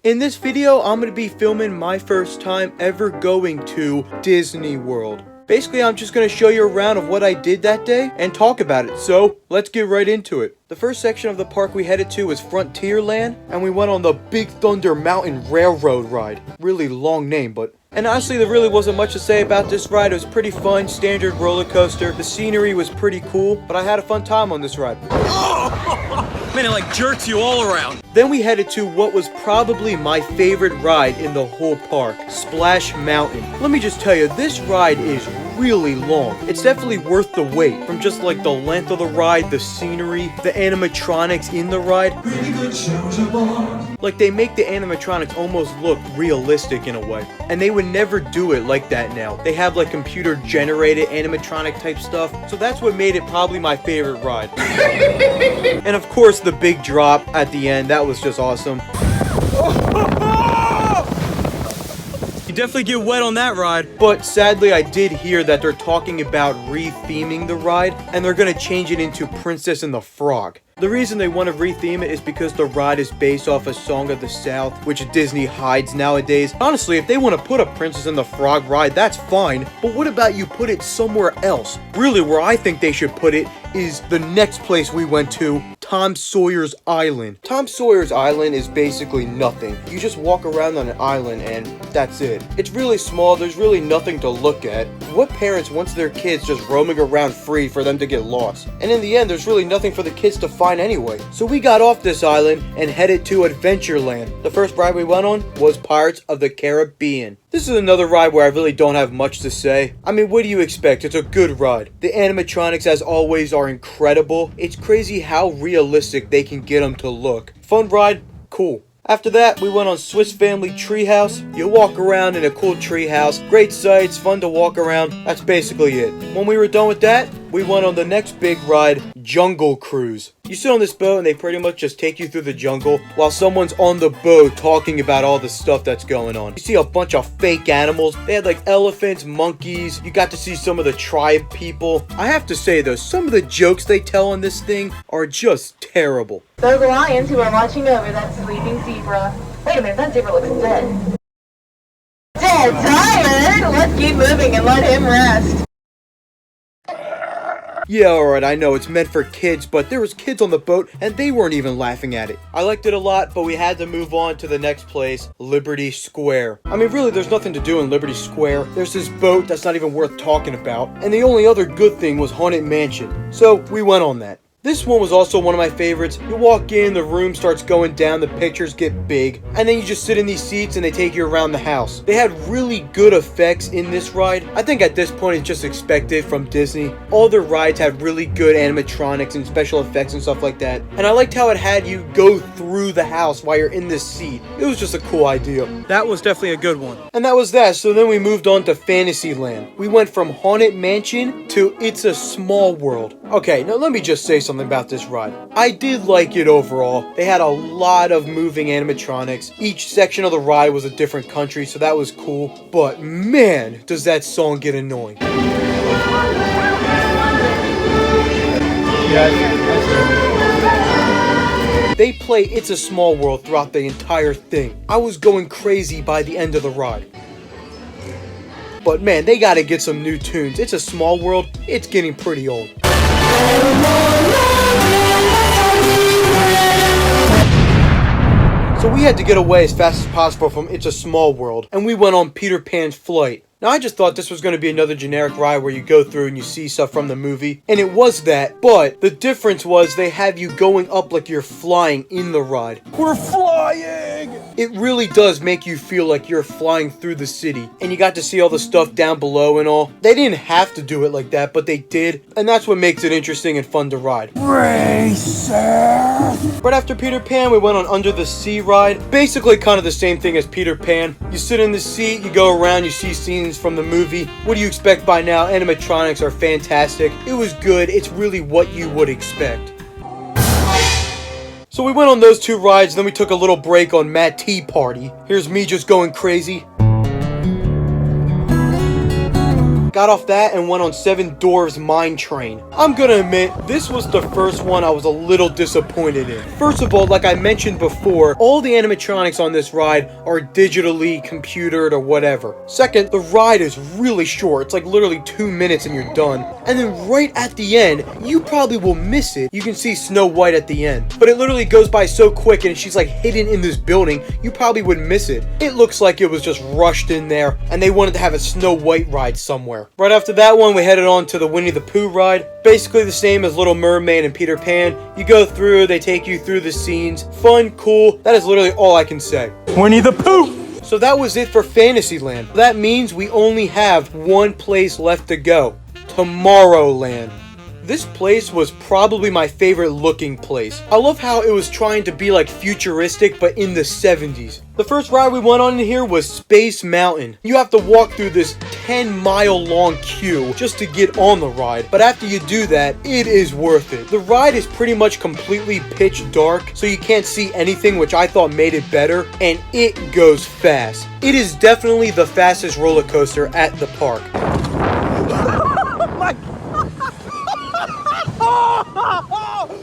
In this video, I'm going to be filming my first time ever going to Disney World. Basically, I'm just going to show you around of what I did that day and talk about it. So, let's get right into it. The first section of the park we headed to was Frontierland, and we went on the Big Thunder Mountain Railroad ride. Really long name, but... And honestly, there really wasn't much to say about this ride. It was pretty fun, standard roller coaster. The scenery was pretty cool, but I had a fun time on this ride. Man, it like jerks you all around. Then we headed to what was probably my favorite ride in the whole park, Splash Mountain. Let me just tell you, this ride is really long. It's definitely worth the wait, from just like the length of the ride, the scenery, the animatronics in the ride. Really good shows on. Like, they make the animatronics almost look realistic in a way. And they would never do it like that now. They have like computer generated animatronic type stuff. So that's what made it probably my favorite ride. And of course the big drop at the end, that was just awesome. You definitely get wet on that ride. But sadly, I did hear that they're talking about re-theming the ride, and they're gonna change it into Princess and the Frog. The reason they want to re-theme it is because the ride is based off a Song of the South, which Disney hides nowadays. Honestly, if they want to put a Princess and the Frog ride, that's fine. But what about you put it somewhere else? Really, where I think they should put it is the next place we went to, Tom Sawyer's Island. Tom Sawyer's Island is basically nothing. You just walk around on an island and that's it. It's really small, there's really nothing to look at. What parents wants their kids just roaming around free for them to get lost? And in the end, there's really nothing for the kids to find anyway. So we got off this island and headed to Adventureland. The first ride we went on was Pirates of the Caribbean. This is another ride where I really don't have much to say. I mean, what do you expect? It's a good ride. The animatronics, as always, are incredible. It's crazy how realistic they can get them to look. Fun ride? Cool. After that, we went on Swiss Family Treehouse. You walk around in a cool treehouse. Great sights, fun to walk around. That's basically it. When we were done with that, we went on the next big ride, Jungle Cruise. You sit on this boat and they pretty much just take you through the jungle while someone's on the boat talking about all the stuff that's going on. You see a bunch of fake animals. They had like elephants, monkeys. You got to see some of the tribe people. I have to say though, some of the jokes they tell on this thing are just terrible. Those lions who are watching over that sleeping zebra. Wait a minute, that zebra looks dead. Dead, tired? Let's keep moving and let him rest. Yeah, alright, I know it's meant for kids, but there was kids on the boat and they weren't even laughing at it. I liked it a lot, but we had to move on to the next place, Liberty Square. I mean, really, there's nothing to do in Liberty Square. There's this boat that's not even worth talking about, and the only other good thing was Haunted Mansion. So, we went on that. This one was also one of my favorites. You walk in, the room starts going down, the pictures get big, and then you just sit in these seats and they take you around the house. They had really good effects in this ride. I think at this point it's just expected from Disney. All their rides had really good animatronics and special effects and stuff like that. And I liked how it had you go through the house while you're in this seat. It was just a cool idea. That was definitely a good one. And that was that. So then we moved on to Fantasyland. We went from Haunted Mansion to It's a Small World. Okay, now let me just say something about this ride. I did like it overall. They had a lot of moving animatronics. Each section of the ride was a different country, so that was cool. But man, does that song get annoying. They play It's a Small World throughout the entire thing. I was going crazy by the end of the ride. But man, they gotta get some new tunes. It's a Small World. It's getting pretty old. So we had to get away as fast as possible from It's a Small World, and we went on Peter Pan's Flight. Now, I just thought this was going to be another generic ride where you go through and you see stuff from the movie. And it was that, but the difference was they have you going up like you're flying in the ride. We're flying! It really does make you feel like you're flying through the city. And you got to see all the stuff down below and all. They didn't have to do it like that, but they did. And that's what makes it interesting and fun to ride. Racer! Right after Peter Pan, we went on Under the Sea ride. Basically kind of the same thing as Peter Pan. You sit in the seat, you go around, you see scenes from the movie. What do you expect by now? Animatronics are fantastic. It was good. It's really what you would expect. So we went on those two rides, then we took a little break on METÀ Party. Here's me just going crazy. got off that and went on Seven Dwarfs Mine Train. I'm gonna admit, this was the first one I was a little disappointed in. First of all, like I mentioned before, all the animatronics on this ride are digitally computered or whatever. Second, the ride is really short. It's like literally 2 minutes and you're done. And then right at the end, you probably will miss it. You can see Snow White at the end. But it literally goes by so quick and she's like hidden in this building, you probably would miss it. It looks like it was just rushed in there and they wanted to have a Snow White ride somewhere. Right after that one, we headed on to the Winnie the Pooh ride. Basically the same as Little Mermaid and Peter Pan. You go through, they take you through the scenes. Fun, cool. That is literally all I can say. Winnie the Pooh! So that was it for Fantasyland. That means we only have one place left to go. Tomorrowland. This place was probably my favorite looking place. I love how it was trying to be like futuristic but in the 70s. The first ride we went on in here was Space Mountain. You have to walk through this 10-mile long queue just to get on the ride, but after you do that, it is worth it. The ride is pretty much completely pitch dark, so you can't see anything, which I thought made it better, and it goes fast. It is definitely the fastest roller coaster at the park.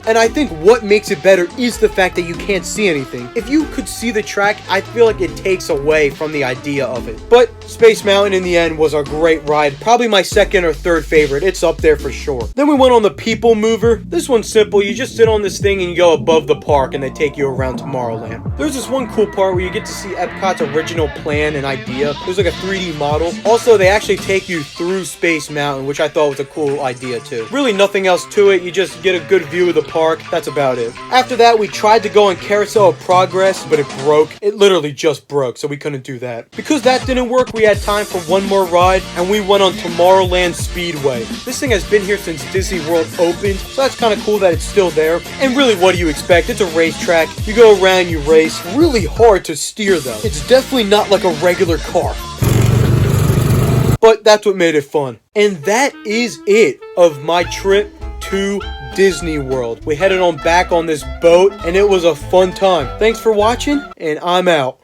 And I think what makes it better is the fact that you can't see anything. If you could see the track, I feel like it takes away from the idea of it. But Space Mountain in the end was a great ride. Probably my second or third favorite. It's up there for sure. Then we went on the People Mover. This one's simple. You just sit on this thing and you go above the park and they take you around Tomorrowland. There's this one cool part where you get to see Epcot's original plan and idea. There's like a 3D model. Also, they actually take you through Space Mountain, which I thought was a cool idea too. Really nothing else to it. You just get a good view of the park. That's about it. After that, we tried to go on Carousel Progress, but it broke. It literally just broke, so we couldn't do that. Because that didn't work, we had time for one more ride, and we went on Tomorrowland Speedway. This thing has been here since Disney World opened, so that's kind of cool that it's still there. And really, what do you expect? It's a racetrack. You go around, you race. Really hard to steer, though. It's definitely not like a regular car. But that's what made it fun. And that is it of my trip to Disney World. We headed on back on this boat and it was a fun time. Thanks for watching and I'm out.